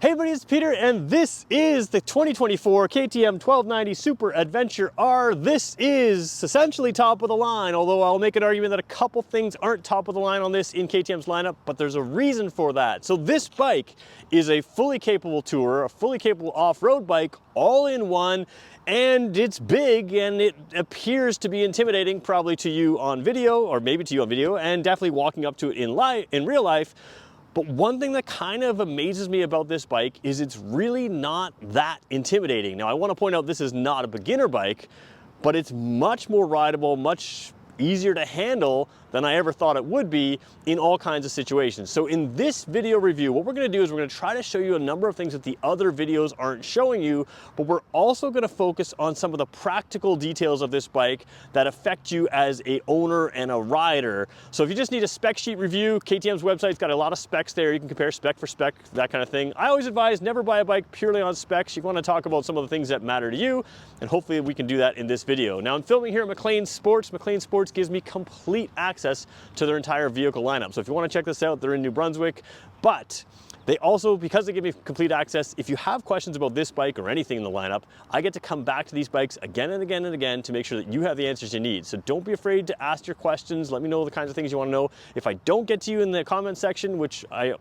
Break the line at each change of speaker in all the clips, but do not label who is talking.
Hey everybody, it's Peter, and this is the 2024 KTM 1290 Super Adventure R. This is essentially top of the line, although I'll make an argument that a couple things aren't top of the line on this in KTM's lineup, but there's a reason for that. So this bike is a fully capable tourer, a fully capable off-road bike, all in one, and it's big and it appears to be intimidating probably to you on video, or maybe to you on video, and definitely walking up to it in real life. But one thing that kind of amazes me about this bike is it's really not that intimidating. Now, I want to point out this is not a beginner bike, but it's much more rideable, much easier to handle than I ever thought it would be in all kinds of situations. So in this video review, what we're gonna do is we're gonna try to show you a number of things that the other videos aren't showing you, but we're also gonna focus on some of the practical details of this bike that affect you as a owner and a rider. So if you just need a spec sheet review, KTM's website's got a lot of specs there. You can compare spec for spec, that kind of thing. I always advise never buy a bike purely on specs. You wanna talk about some of the things that matter to you, and hopefully we can do that in this video. Now, I'm filming here at McLean Sports. McLean Sports gives me complete access to their entire vehicle lineup. So if you want to check this out, they're in New Brunswick, but they also, because they give me complete access, if you have questions about this bike or anything in the lineup, I get to come back to these bikes again and again and again to make sure that you have the answers you need. So don't be afraid to ask your questions. Let me know the kinds of things you want to know. If I don't get to you in the comment section, which I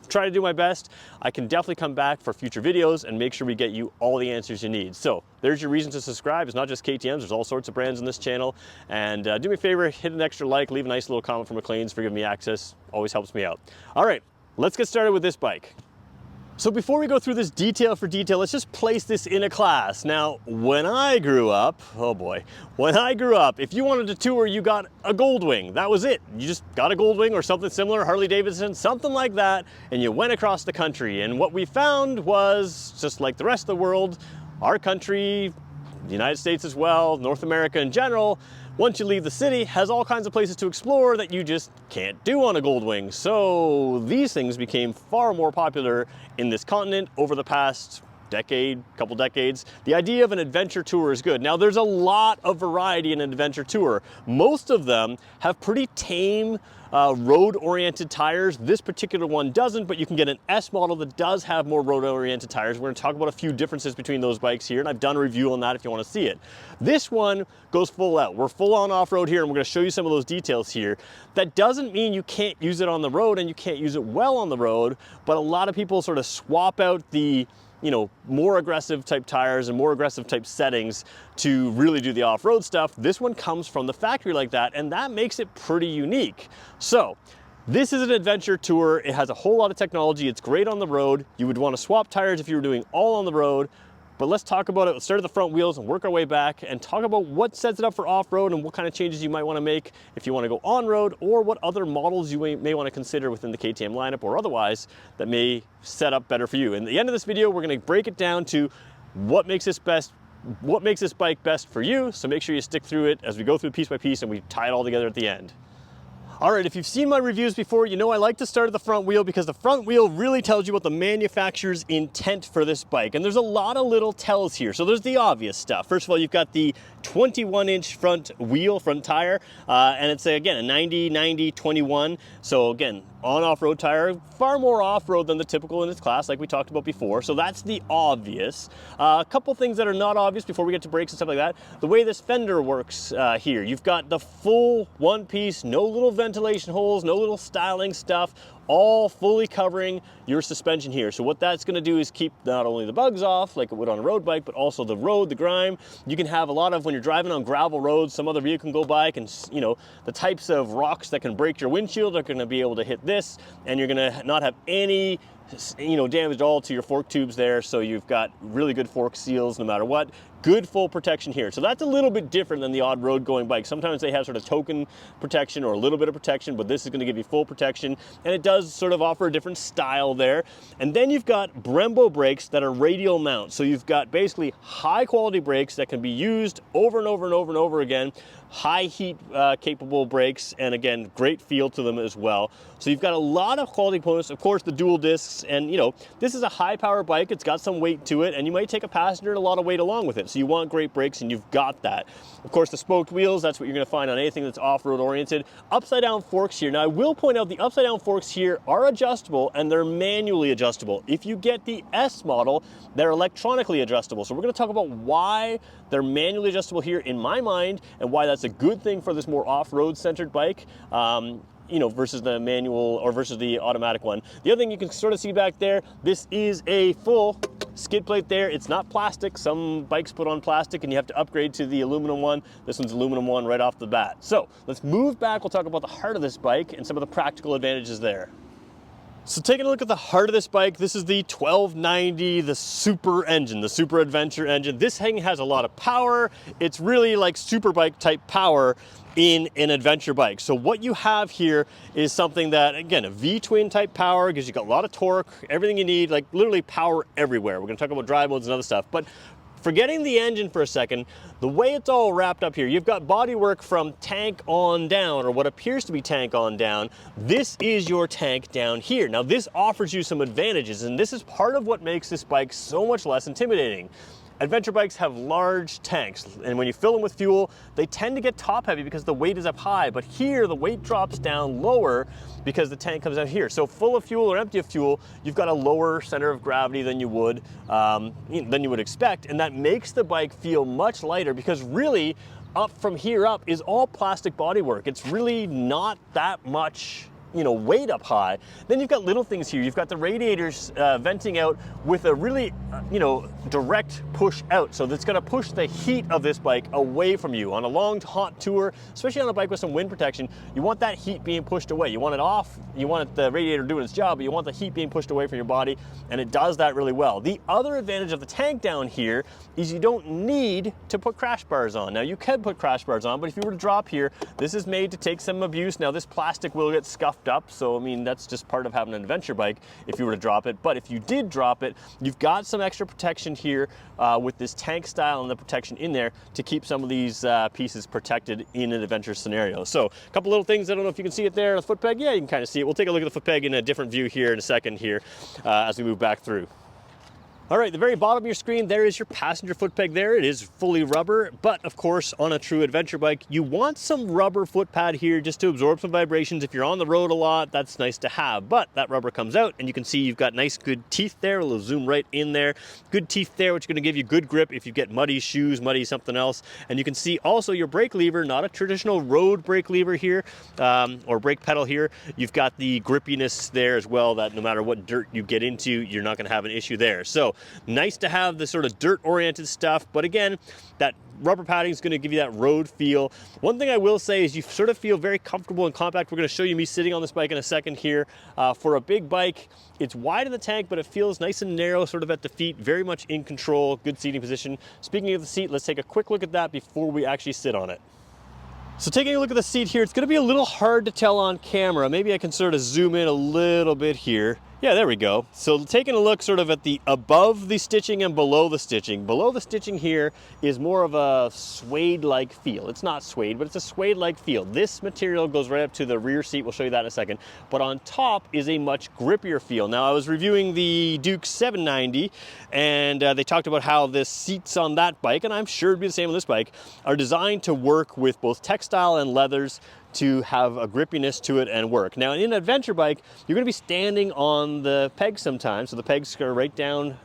try to do my best, I can definitely come back for future videos and make sure we get you all the answers you need. So there's your reason to subscribe. It's not just KTM's, there's all sorts of brands in this channel. And do me a favor, hit an extra like, leave a nice little comment for McLean's for giving me access. Always helps me out. All right, let's get started with this bike. So before we go through this detail for detail, let's just place this in a class. Now, when I grew up, oh boy, when I grew up, if you wanted to tour, you got a Goldwing. That was it. You just got a Goldwing or something similar, Harley Davidson, something like that, and you went across the country. And what we found was, just like the rest of the world, our country, the United States as well, North America in general, once you leave the city, has all kinds of places to explore that you just can't do on a Goldwing. So these things became far more popular in this continent over the past couple decades. The idea of an adventure tour is good. Now, there's a lot of variety in an adventure tour. Most of them have pretty tame road-oriented tires. This particular one doesn't, but you can get an S model that does have more road-oriented tires. We're gonna talk about a few differences between those bikes here, and I've done a review on that if you wanna see it. This one goes full out. We're full on off-road here, and we're gonna show you some of those details here. That doesn't mean you can't use it on the road and you can't use it well on the road, but a lot of people sort of swap out the more aggressive type tires and more aggressive type settings to really do the off-road stuff. This one comes from the factory like that, and that makes it pretty unique. So this is an adventure tour. It has a whole lot of technology. It's great on the road. You would want to swap tires if you were doing all on the road. But let's talk about it. Let's start at the front wheels and work our way back and talk about what sets it up for off-road and what kind of changes you might want to make if you want to go on-road, or what other models you may want to consider within the KTM lineup or otherwise that may set up better for you. In the end of this video, we're going to break it down to what makes this bike best for you. So make sure you stick through it as we go through piece by piece and we tie it all together at the end. All right, if you've seen my reviews before, you know I like to start at the front wheel because the front wheel really tells you what the manufacturer's intent for this bike. And there's a lot of little tells here. So there's the obvious stuff. First of all, you've got the 21-inch front tire, and it's, again, a 90-90-21. So again, on-off-road tire, far more off-road than the typical in its class, like we talked about before. So that's the obvious. A couple things that are not obvious before we get to brakes and stuff like that. The way this fender works here, you've got the full one-piece, no little ventilation holes, no little styling stuff, all fully covering your suspension here. So what that's going to do is keep not only the bugs off like it would on a road bike, but also the road, the grime. You can have a lot of, when you're driving on gravel roads, some other vehicle can go by and, the types of rocks that can break your windshield are going to be able to hit this, and you're going to not have any damage at all to your fork tubes there. So you've got really good fork seals no matter what. Good full protection here. So that's a little bit different than the odd road going bike. Sometimes they have sort of token protection or a little bit of protection, but this is going to give you full protection, and it does sort of offer a different style there. And then you've got Brembo brakes that are radial mount. So you've got basically high quality brakes that can be used over and over and over and over again. High heat capable brakes, and again, great feel to them as well. So you've got a lot of quality components. Of course, the dual discs brakes. And you know, this is a high power bike, it's got some weight to it, and you might take a passenger and a lot of weight along with it. So you want great brakes, and you've got that. Of course, the spoked wheels, that's what you're gonna find on anything that's off-road oriented. Upside down forks here. Now I will point out the upside down forks here are adjustable, and they're manually adjustable. If you get the S model, they're electronically adjustable. So we're gonna talk about why they're manually adjustable here in my mind, and why that's a good thing for this more off-road centered bike. You know, versus the manual or versus the automatic one. The other thing you can sort of see back there, this is a full skid plate there. It's not plastic. Some bikes put on plastic and you have to upgrade to the aluminum one. This one's aluminum one right off the bat. So let's move back. We'll talk about the heart of this bike and some of the practical advantages there. So taking a look at the heart of this bike, this is the 1290, the super engine, the super adventure engine. This thing has a lot of power. It's really like super bike type power in an adventure bike. So what you have here is something that, again, a V-twin type power, gives you a lot of torque, everything you need, like literally power everywhere. We're gonna talk about drive modes and other stuff, but forgetting the engine for a second, the way it's all wrapped up here, you've got bodywork from tank on down, or what appears to be tank on down. This is your tank down here. Now this offers you some advantages, and this is part of what makes this bike so much less intimidating. Adventure bikes have large tanks, and when you fill them with fuel, they tend to get top heavy because the weight is up high, but here the weight drops down lower because the tank comes out here. So full of fuel or empty of fuel, you've got a lower center of gravity than you would expect, and that makes the bike feel much lighter, because really up from here up is all plastic bodywork. It's really not that much, you know, weight up high. Then you've got little things here. You've got the radiators venting out with a really, you know, direct push out. So that's gonna push the heat of this bike away from you. On a long, hot tour, especially on a bike with some wind protection, you want that heat being pushed away. You want it off, you want the radiator doing its job, but you want the heat being pushed away from your body, and it does that really well. The other advantage of the tank down here is you don't need to put crash bars on. Now you can put crash bars on, but if you were to drop here, this is made to take some abuse. Now this plastic will get scuffed up, so I mean that's just part of having an adventure bike if you were to drop it. But if you did drop it, you've got some extra protection here with this tank style and the protection in there to keep some of these pieces protected in an adventure scenario. So a couple little things, I don't know if you can see it there, the foot peg. Yeah, you can kind of see it. We'll take a look at the foot peg in a different view here in a second here as we move back through. All right, the very bottom of your screen, there is your passenger foot peg there. It is fully rubber, but of course, on a true adventure bike, you want some rubber foot pad here just to absorb some vibrations. If you're on the road a lot, that's nice to have, but that rubber comes out and you can see you've got nice, good teeth there. We'll zoom right in there. Good teeth there, which are gonna give you good grip if you get muddy shoes, muddy something else. And you can see also your brake lever, not a traditional road brake lever here, or brake pedal here. You've got the grippiness there as well, that no matter what dirt you get into, you're not gonna have an issue there. So nice to have the sort of dirt-oriented stuff, but again, that rubber padding is going to give you that road feel. One thing I will say is you sort of feel very comfortable and compact. We're going to show you me sitting on this bike in a second here. For a big bike, it's wide in the tank, but it feels nice and narrow sort of at the feet, very much in control, good seating position. Speaking of the seat, let's take a quick look at that before we actually sit on it. So taking a look at the seat here, it's going to be a little hard to tell on camera. Maybe I can sort of zoom in a little bit here. Yeah, there we go. So taking a look sort of at the above the stitching and below the stitching. Below the stitching here is more of a suede-like feel. It's not suede, but it's a suede-like feel. This material goes right up to the rear seat. We'll show you that in a second. But on top is a much grippier feel. Now, I was reviewing the Duke 790, and they talked about how the seats on that bike, and I'm sure it'd be the same on this bike, are designed to work with both textile and leathers to have a grippiness to it and work. Now in an adventure bike, you're gonna be standing on the pegs sometimes, so the pegs are right down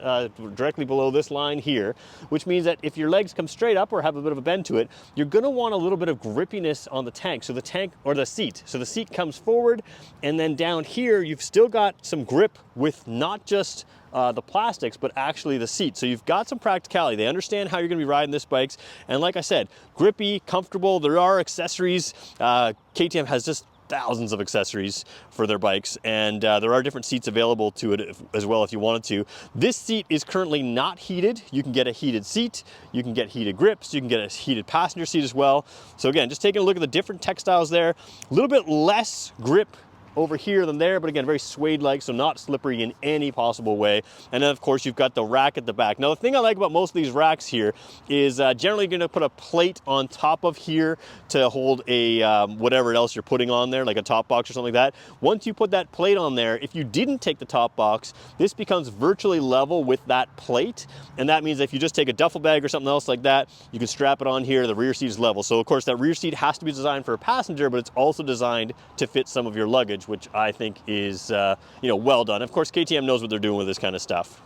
directly below this line here, which means that if your legs come straight up or have a bit of a bend to it, you're gonna want a little bit of grippiness on the tank, so the tank, or the seat. So the seat comes forward, and then down here, you've still got some grip with not just the plastics, but actually the seat. So you've got some practicality. They understand how you're gonna be riding this bikes. And like I said, grippy, comfortable. There are accessories. KTM has just thousands of accessories for their bikes, and there are different seats available to it as well if you wanted to. This seat is currently not heated. You can get a heated seat, you can get heated grips, you can get a heated passenger seat as well. So again, just taking a look at the different textiles there, a little bit less grip over here than there, but again, very suede-like, so not slippery in any possible way. And then of course you've got the rack at the back. Now the thing I like about most of these racks here is generally going to put a plate on top of here to hold a whatever else you're putting on there, like a top box or something like that. Once you put that plate on there, if you didn't take the top box, this becomes virtually level with that plate. And that means if you just take a duffel bag or something else like that, you can strap it on here, the rear seat is level. So of course that rear seat has to be designed for a passenger, but it's also designed to fit some of your luggage, which I think is well done. Of course, KTM knows what they're doing with this kind of stuff.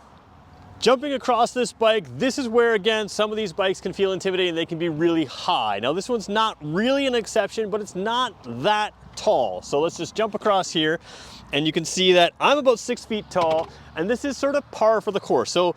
Jumping across this bike, this is where, again, some of these bikes can feel intimidating. They can be really high. Now, this one's not really an exception, but it's not that tall. So let's just jump across here, and you can see that I'm about 6 feet tall, and this is sort of par for the course. So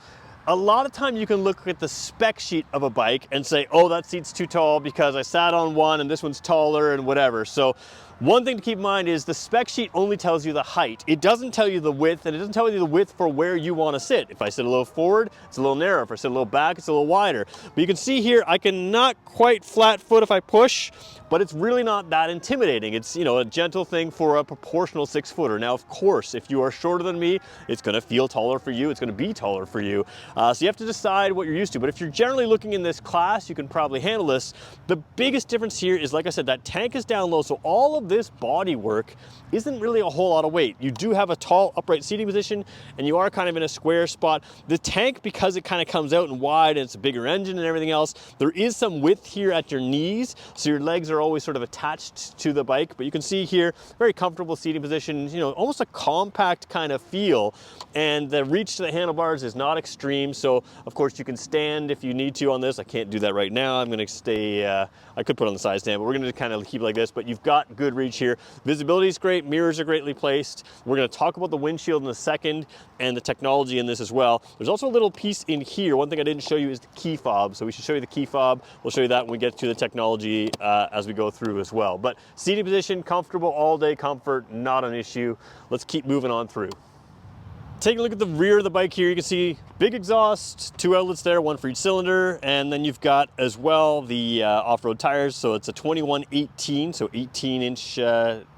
a lot of time you can look at the spec sheet of a bike and say, oh, that seat's too tall because I sat on one and this one's taller and whatever. So one thing to keep in mind is the spec sheet only tells you the height. It doesn't tell you the width, and it doesn't tell you the width for where you want to sit. If I sit a little forward, it's a little narrow. If I sit a little back, it's a little wider. But you can see here, I can not quite flat foot if I push, but it's really not that intimidating. It's, a gentle thing for a proportional 6-footer. Now, of course, if you are shorter than me, it's gonna feel taller for you. It's gonna be taller for you. So you have to decide what you're used to. But if you're generally looking in this class, you can probably handle this. The biggest difference here is, like I said, that tank is down low. So all of this body work isn't really a whole lot of weight. You do have a tall upright seating position, and you are kind of in a square spot. The tank, because it kind of comes out and wide and it's a bigger engine and everything else, there is some width here at your knees, so your legs are always sort of attached to the bike. But you can see here, very comfortable seating position, almost a compact kind of feel, and the reach to the handlebars is not extreme. So of course you can stand if you need to on this. I can't do that right now. I'm going to stay, I could put on the side stand, but we're going to kind of keep it like this. But you've got good reach here. Visibility is great. Mirrors are greatly placed. We're going to talk about the windshield in a second and the technology in this as well. There's also a little piece in here. One thing I didn't show you is the key fob. So we should show you the key fob. We'll show you that when we get to the technology as we go through as well. But seating position, comfortable, all day comfort, not an issue. Let's keep moving on through. Taking a look at the rear of the bike here, you can see big exhaust, 2 outlets there, 1 for each cylinder, and then you've got as well the off-road tires. So it's a 21/18, so 18-inch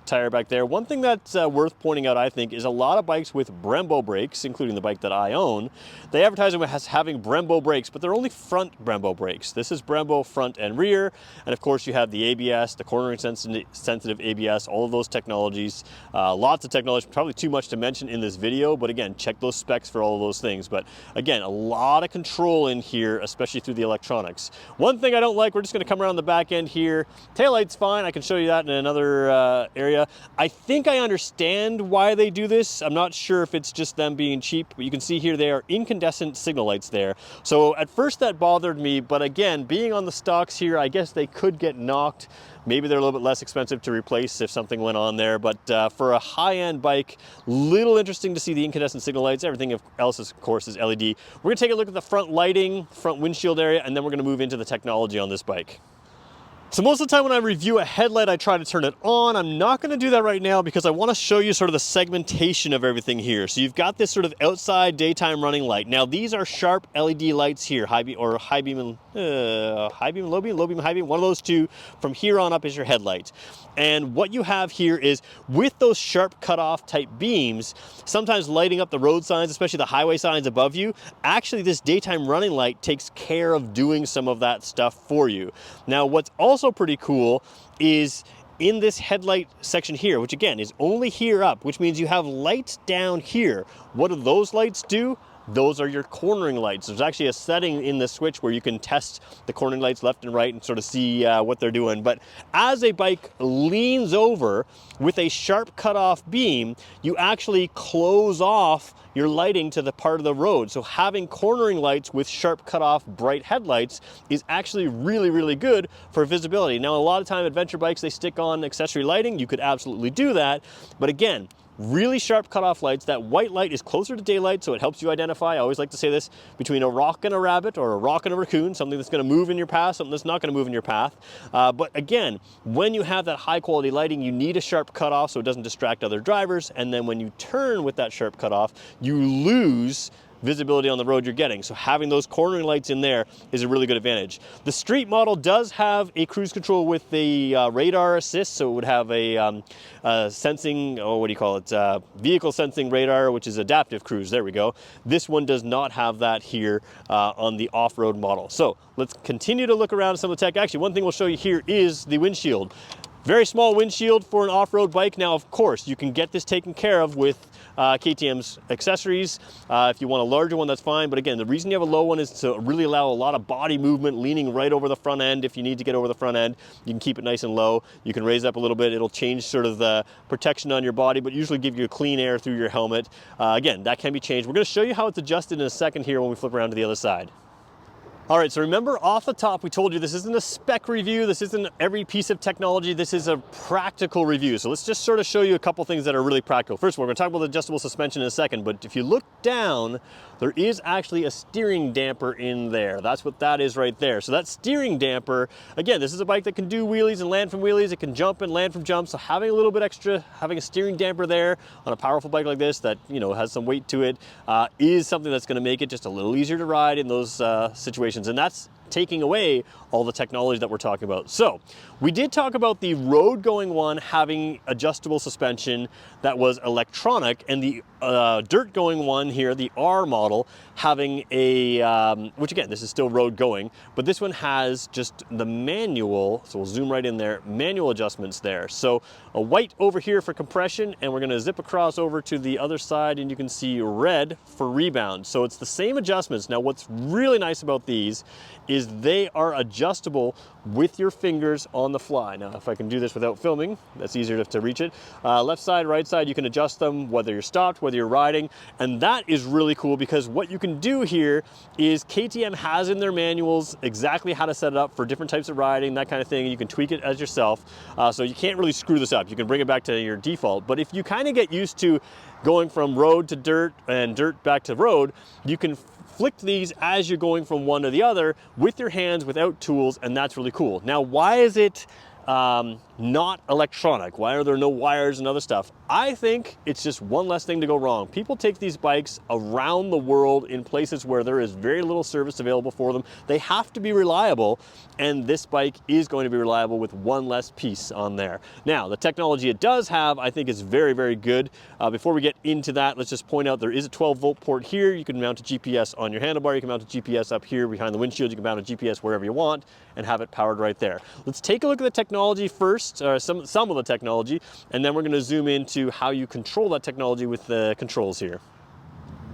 tire back there. One thing that's worth pointing out, I think, is a lot of bikes with Brembo brakes, including the bike that I own, they advertise them as having Brembo brakes, but they're only front Brembo brakes. This is Brembo front and rear, and of course you have the ABS, the cornering sensitive ABS, all of those technologies. Lots of technology, probably too much to mention in this video, but again, check those specs for all of those things. But again, a lot of control in here, especially through the electronics. One thing I don't like, we're just going to come around the back end here. Taillight's fine, I can show you that in another area. I think I understand why they do this. I'm not sure if it's just them being cheap, but you can see here they are incandescent signal lights there. So at first that bothered me, but again, being on the stocks here, I guess they could get knocked. Maybe they're a little bit less expensive to replace if something went on there, but for a high-end bike, little interesting to see the incandescent signal lights. Everything else, of course, is LED. We're gonna take a look at the front lighting, front windshield area, and then we're gonna move into the technology on this bike. So most of the time when I review a headlight, I try to turn it on. I'm not going to do that right now because I want to show you sort of the segmentation of everything here. So you've got this sort of outside daytime running light. Now these are sharp LED lights here, high beam, low beam, high beam, one of those two. From here on up is your headlight. And what you have here is, with those sharp cutoff type beams, sometimes lighting up the road signs, especially the highway signs above you, actually this daytime running light takes care of doing some of that stuff for you. Now what's also pretty cool is in this headlight section here, which again is only here up, which means you have lights down here. What do those lights do? Those are your cornering lights. There's actually a setting in the switch where you can test the cornering lights left and right and sort of see what they're doing. But as a bike leans over with a sharp cutoff beam, you actually close off your lighting to the part of the road. So having cornering lights with sharp cutoff bright headlights is actually really, really good for visibility. Now, a lot of time adventure bikes, they stick on accessory lighting. You could absolutely do that. But again, really sharp cutoff lights. That white light is closer to daylight, so it helps you identify, I always like to say this, between a rock and a rabbit or a rock and a raccoon, something that's going to move in your path, something that's not going to move in your path. But again, when you have that high quality lighting, you need a sharp cutoff so it doesn't distract other drivers. And then when you turn with that sharp cutoff, you lose visibility on the road you're getting. So having those cornering lights in there is a really good advantage. The street model does have a cruise control with the radar assist, so it would have a sensing, oh, what do you call it? Vehicle sensing radar, which is adaptive cruise. There we go. This one does not have that here on the off-road model. So let's continue to look around at some of the tech. Actually, one thing we'll show you here is the windshield. Very small windshield for an off-road bike. Now, of course, you can get this taken care of with KTM's accessories. If you want a larger one, that's fine. But again, the reason you have a low one is to really allow a lot of body movement, leaning right over the front end. If you need to get over the front end, you can keep it nice and low. You can raise it up a little bit. It'll change sort of the protection on your body, but usually give you a clean air through your helmet. Again, that can be changed. We're going to show you how it's adjusted in a second here when we flip around to the other side. All right, so remember off the top, we told you this isn't a spec review. This isn't every piece of technology. This is a practical review. So let's just sort of show you a couple things that are really practical. First of all, we're gonna talk about the adjustable suspension in a second, but if you look down, there is actually a steering damper in there. That's what that is right there. So that steering damper, again, this is a bike that can do wheelies and land from wheelies. It can jump and land from jumps. So having a little bit extra, having a steering damper there on a powerful bike like this that, you know, has some weight to it, is something that's gonna make it just a little easier to ride in those situations. And that's taking away all the technology that we're talking about. So we did talk about the road going one having adjustable suspension that was electronic, and the dirt going one here, the R model, having a, which again, this is still road going, but this one has just the manual, so we'll zoom right in there, manual adjustments there. So a white over here for compression, and we're gonna zip across over to the other side and you can see red for rebound. So it's the same adjustments. Now what's really nice about these is they are adjustable with your fingers on the fly. Now, if I can do this without filming, that's easier to reach it. Left side, right side, you can adjust them whether you're stopped, whether you're riding, and that is really cool because what you can do here is KTM has in their manuals exactly how to set it up for different types of riding, that kind of thing. You can tweak it as yourself, so you can't really screw this up. You can bring it back to your default, but if you kind of get used to going from road to dirt and dirt back to road, you can flick these as you're going from one to the other with your hands without tools, and that's really cool. Now, why is it not electronic? Why are there no wires and other stuff? I think it's just one less thing to go wrong. People take these bikes around the world in places where there is very little service available for them. They have to be reliable, and this bike is going to be reliable with one less piece on there. Now, the technology it does have, I think, is very, very good. Before we get into that, let's just point out there is a 12-volt port here. You can mount a GPS on your handlebar. You can mount a GPS up here behind the windshield. You can mount a GPS wherever you want and have it powered right there. Let's take a look at the technology first, some of the technology, and then we're going to zoom into how you control that technology with the controls here.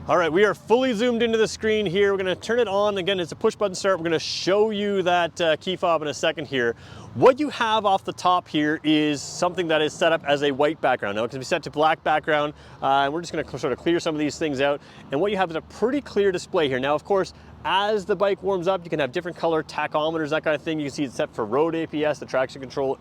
All right, we are fully zoomed into the screen here. We're gonna turn it on. Again, it's a push button start. We're gonna show you that key fob in a second here. What you have off the top here is something that is set up as a white background. Now it can be set to black background, and we're just gonna sort of clear some of these things out. And what you have is a pretty clear display here. Now, of course, as the bike warms up, you can have different color tachometers, that kind of thing. You can see it's set for road ABS, the traction control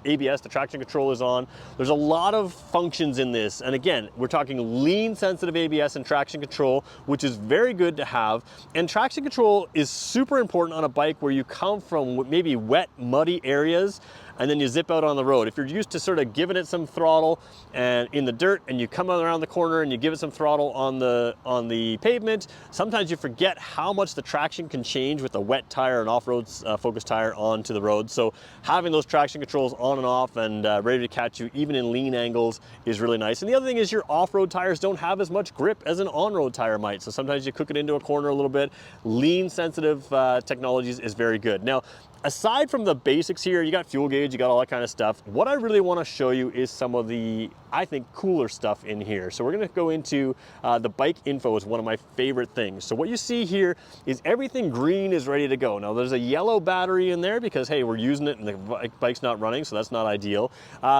is on. There's a lot of functions in this. And again, we're talking lean sensitive ABS and traction control, which is very good to have. And traction control is super important on a bike where you come from maybe wet, muddy areas, and then you zip out on the road. If you're used to sort of giving it some throttle and in the dirt, and you come around the corner and you give it some throttle on the pavement, sometimes you forget how much the traction can change with a wet tire and off-road focused tire onto the road. So having those traction controls on and off and ready to catch you even in lean angles is really nice. And the other thing is your off-road tires don't have as much grip as an on-road tire might. So sometimes you cook it into a corner a little bit. Lean sensitive technologies is very good. Now, aside from the basics here, you got fuel gauge, you got all that kind of stuff. What I really want to show you is some of the, I think, cooler stuff in here. So we're going to go into the bike info is one of my favorite things. So what you see here is everything green is ready to go. Now there's a yellow battery in there because, hey, we're using it and the bike's not running, so that's not ideal.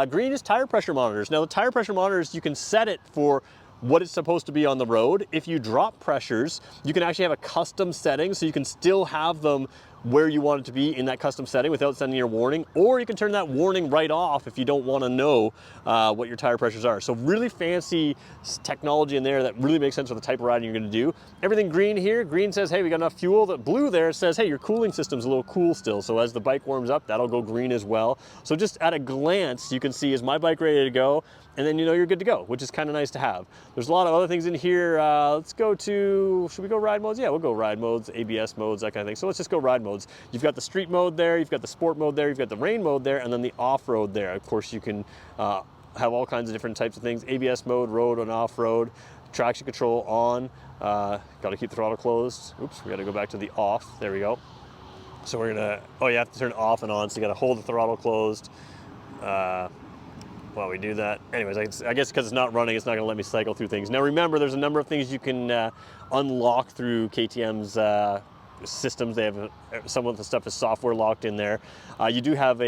Green is tire pressure monitors. Now the tire pressure monitors, you can set it for what it's supposed to be on the road. If you drop pressures, you can actually have a custom setting so you can still have them where you want it to be in that custom setting without sending your warning, or you can turn that warning right off if you don't want to know what your tire pressures are. So really fancy technology in there that really makes sense for the type of riding you're going to do. Everything green here, green says, hey, we got enough fuel. The blue there says, hey, your cooling system's a little cool still. So as the bike warms up, that'll go green as well. So just at a glance, you can see, is my bike ready to go? And then you know you're good to go, which is kind of nice to have. There's a lot of other things in here. Let's go to, should we go ride modes? Yeah, we'll go ride modes, ABS modes, that kind of thing. So let's just go ride modes. You've got the street mode there, you've got the sport mode there, you've got the rain mode there, and then the off-road there. Of course, you can have all kinds of different types of things. ABS mode, road and off-road, traction control on. Got to keep the throttle closed. Oops, we got to go back to the off. There we go. So we're gonna, oh, you have to turn it off and on, so you got to hold the throttle closed. While we do that. Anyways, I guess because it's not running, it's not gonna let me cycle through things. Now remember, there's a number of things you can unlock through KTM's systems. They have some of the stuff is software locked in there. You do have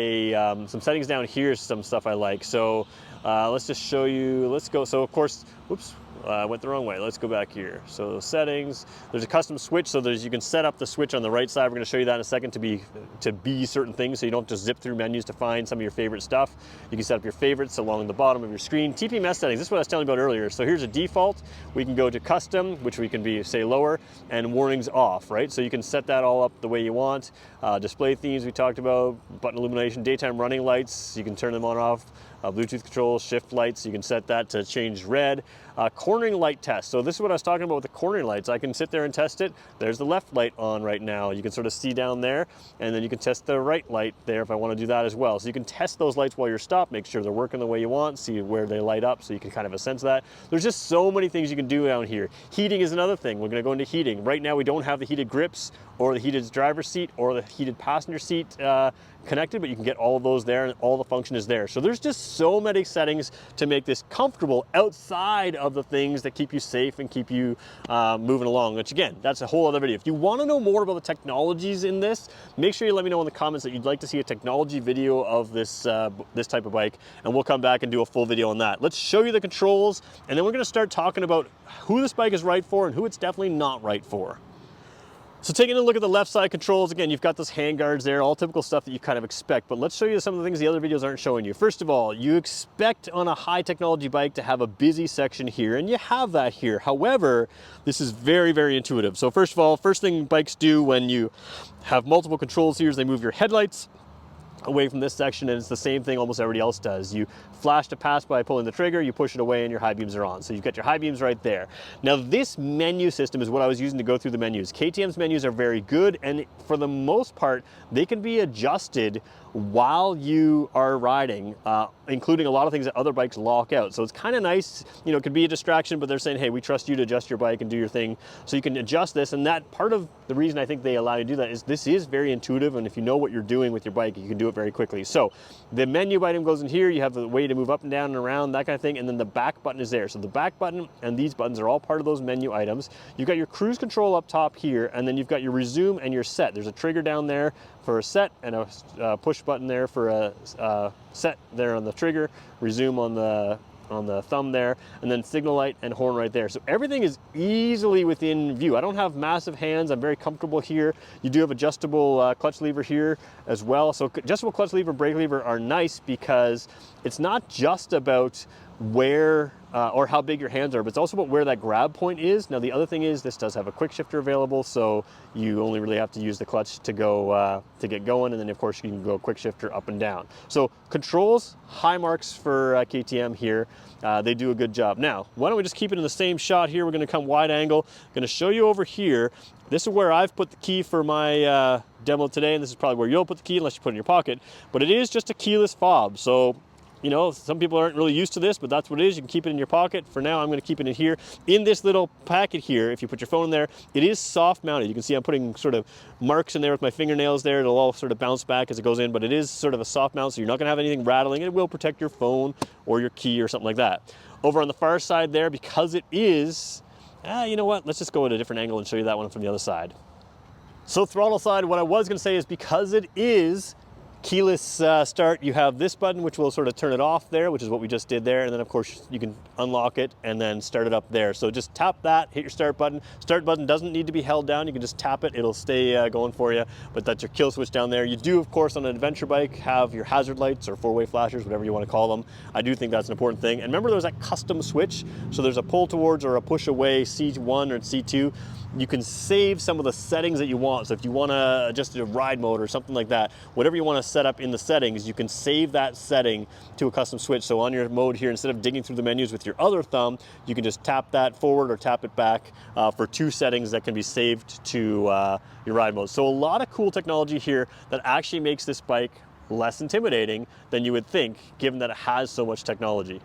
some settings down here, some stuff I like. So let's just show you, let's go. So of course, whoops, I went the wrong way. Let's go back here. So settings, there's a custom switch. So you can set up the switch on the right side. We're gonna show you that in a second to be certain things, so you don't just zip through menus to find some of your favorite stuff. You can set up your favorites along the bottom of your screen. TPMS settings, this is what I was telling you about earlier. So here's a default. We can go to custom, which we can be, say, lower, and warnings off, right? So you can set that all up the way you want. Display themes we talked about, button illumination, daytime running lights, you can turn them on or off. Bluetooth controls, shift lights, you can set that to change red. Cornering light test. So this is what I was talking about with the cornering lights. I can sit there and test it. There's the left light on right now. You can sort of see down there, and then you can test the right light there if I want to do that as well. So you can test those lights while you're stopped, make sure they're working the way you want, see where they light up so you can kind of have a sense of that. There's just so many things you can do down here. Heating is another thing. We're going to go into heating. Right now we don't have the heated grips or the heated driver's seat or the heated passenger seat connected, but you can get all of those there and all the function is there. So there's just so many settings to make this comfortable outside of the things that keep you safe and keep you moving along, which again, that's a whole other video. If you want to know more about the technologies in this, make sure you let me know in the comments that you'd like to see a technology video of this this type of bike, and we'll come back and do a full video on that. Let's show you the controls, and then we're going to start talking about who this bike is right for and who it's definitely not right for. So taking a look at the left side controls, again, you've got those hand guards there, all typical stuff that you kind of expect, but let's show you some of the things the other videos aren't showing you. First of all, you expect on a high technology bike to have a busy section here, and you have that here. However, this is very, very intuitive. So first of all, first thing bikes do when you have multiple controls here is they move your headlights away from this section, and it's the same thing almost everybody else does. You flash to pass by pulling the trigger, you push it away, and your high beams are on. So you've got your high beams right there. Now this menu system is what I was using to go through the menus. KTM's menus are very good, and for the most part, they can be adjusted while you are riding, including a lot of things that other bikes lock out. So it's kind of nice, you know, it could be a distraction, but they're saying, hey, we trust you to adjust your bike and do your thing. So you can adjust this, and that part of the reason I think they allow you to do that is this is very intuitive, and if you know what you're doing with your bike, you can do it very quickly. So the menu item goes in here, you have the way to move up and down and around, that kind of thing, and then the back button is there. So the back button and these buttons are all part of those menu items. You've got your cruise control up top here, and then you've got your resume and your set. There's a trigger down there for a set and a push button there for a set there on the trigger, resume on the thumb there, and then signal light and horn right there. So everything is easily within view. I don't have massive hands. I'm very comfortable here. You do have adjustable clutch lever here as well. So adjustable clutch lever, brake lever are nice because it's not just about where or how big your hands are, but it's also about where that grab point is. Now the other thing is this does have a quick shifter available, so you only really have to use the clutch to go to get going, and then of course you can go quick shifter up and down. So controls, high marks for KTM here. They do a good job. Now why don't we just keep it in the same shot here? We're going to come wide angle. I'm going to show you over here. This is where I've put the key for my demo today, and this is probably where you'll put the key unless you put it in your pocket, but it is just a keyless fob. So you know, some people aren't really used to this, but that's what it is. You can keep it in your pocket. For now, I'm going to keep it in here. In this little packet here, if you put your phone in there, it is soft mounted. You can see I'm putting sort of marks in there with my fingernails there. It'll all sort of bounce back as it goes in, but it is sort of a soft mount, so you're not going to have anything rattling. It will protect your phone or your key or something like that. Over on the far side there, because it is, you know what? Let's just go at a different angle and show you that one from the other side. So throttle side, what I was going to say is because it is keyless start, you have this button, which will sort of turn it off there, which is what we just did there. And then of course you can unlock it and then start it up there. So just tap that, hit your start button. Start button doesn't need to be held down. You can just tap it, it'll stay going for you. But that's your kill switch down there. You do, of course, on an adventure bike, have your hazard lights or four-way flashers, whatever you want to call them. I do think that's an important thing. And remember, there's that custom switch. So there's a pull towards or a push away C1 or C2. You can save some of the settings that you want. So if you want to adjust your ride mode or something like that, whatever you want to set up in the settings, you can save that setting to a custom switch. So on your mode here, instead of digging through the menus with your other thumb, you can just tap that forward or tap it back for two settings that can be saved to your ride mode. So a lot of cool technology here that actually makes this bike less intimidating than you would think, given that it has so much technology.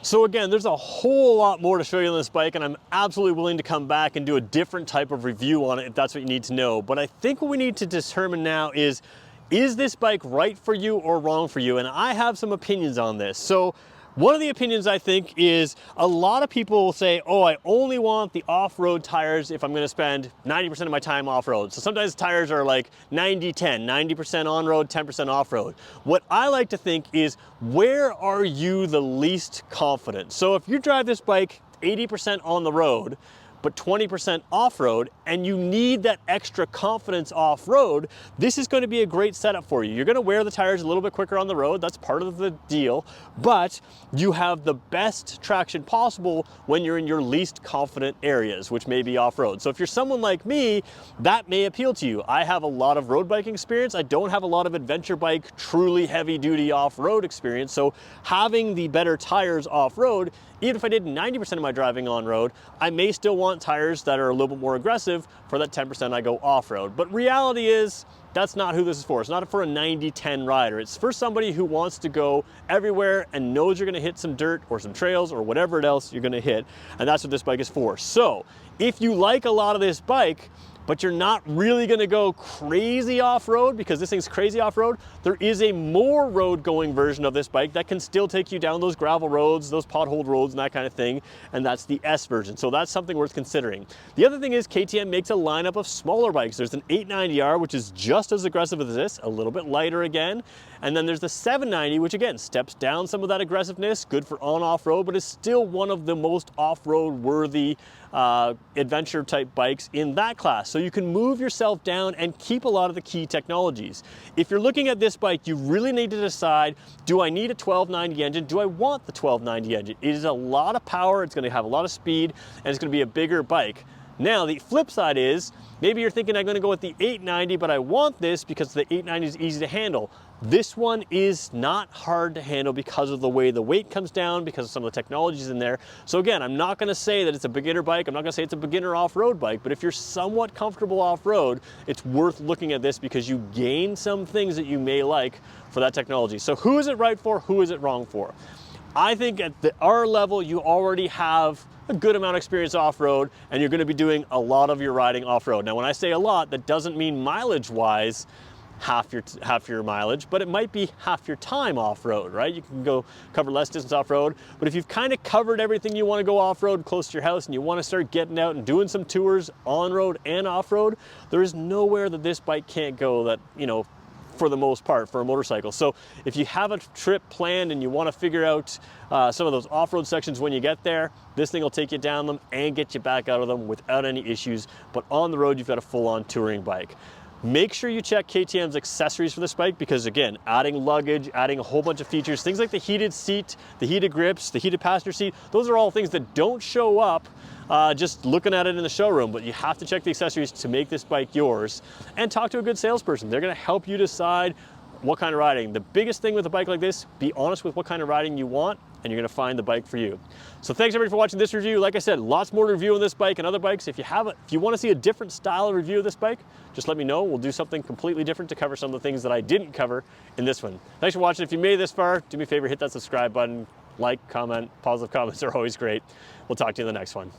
So again, there's a whole lot more to show you on this bike, and I'm absolutely willing to come back and do a different type of review on it if that's what you need to know. But I think what we need to determine now is this bike right for you or wrong for you? And I have some opinions on this. So one of the opinions, I think, is a lot of people will say, oh, I only want the off-road tires if I'm going to spend 90% of my time off-road. So sometimes tires are like 90-10, 90% on-road, 10% off-road. What I like to think is, where are you the least confident? So if you drive this bike 80% on the road, but 20% off-road, and you need that extra confidence off-road, this is going to be a great setup for you. You're going to wear the tires a little bit quicker on the road, that's part of the deal, but you have the best traction possible when you're in your least confident areas, which may be off-road. So if you're someone like me, that may appeal to you. I have a lot of road biking experience. I don't have a lot of adventure bike, truly heavy-duty off-road experience, so having the better tires off-road, even if I did 90% of my driving on road, I may still want tires that are a little bit more aggressive for that 10% I go off-road. But reality is, that's not who this is for. It's not for a 90-10 rider. It's for somebody who wants to go everywhere and knows you're gonna hit some dirt or some trails or whatever else you're gonna hit. And that's what this bike is for. So if you like a lot of this bike, but you're not really gonna go crazy off-road, because this thing's crazy off-road, there is a more road-going version of this bike that can still take you down those gravel roads, those potholed roads and that kind of thing, and that's the S version. So that's something worth considering. The other thing is KTM makes a lineup of smaller bikes. There's an 890R, which is just as aggressive as this, a little bit lighter again, and then there's the 790, which again steps down some of that aggressiveness, good for on-off-road, but is still one of the most off-road worthy adventure type bikes in that class. So you can move yourself down and keep a lot of the key technologies. If you're looking at this bike, you really need to decide, do I need a 1290 engine? Do I want the 1290 engine? It is a lot of power, it's gonna have a lot of speed, and it's gonna be a bigger bike. Now, the flip side is, maybe you're thinking I'm gonna go with the 890, but I want this because the 890 is easy to handle. This one is not hard to handle because of the way the weight comes down, because of some of the technologies in there. So again, I'm not gonna say that it's a beginner bike, I'm not gonna say it's a beginner off-road bike, but if you're somewhat comfortable off-road, it's worth looking at this because you gain some things that you may like for that technology. So who is it right for, who is it wrong for? I think at our level, you already have a good amount of experience off-road, and you're gonna be doing a lot of your riding off-road. Now, when I say a lot, that doesn't mean mileage-wise half your mileage, but it might be half your time off-road, right? You can go cover less distance off-road, but if you've kind of covered everything you want to go off-road close to your house and you want to start getting out and doing some tours on-road and off-road, there is nowhere that this bike can't go that, you know, for the most part, for a motorcycle. So if you have a trip planned and you want to figure out some of those off-road sections when you get there, this thing will take you down them and get you back out of them without any issues. But on the road, you've got a full-on touring bike. Make sure you check KTM's accessories for this bike, because again, adding luggage, adding a whole bunch of features, things like the heated seat, the heated grips, the heated passenger seat, those are all things that don't show up just looking at it in the showroom, but you have to check the accessories to make this bike yours, and talk to a good salesperson. They're gonna help you decide what kind of riding. The biggest thing with a bike like this, be honest with what kind of riding you want, and you're gonna find the bike for you. So thanks everybody for watching this review. Like I said, lots more to review on this bike and other bikes. If you wanna see a different style of review of this bike, just let me know. We'll do something completely different to cover some of the things that I didn't cover in this one. Thanks for watching. If you made it this far, do me a favor, hit that subscribe button, like, comment, positive comments are always great. We'll talk to you in the next one.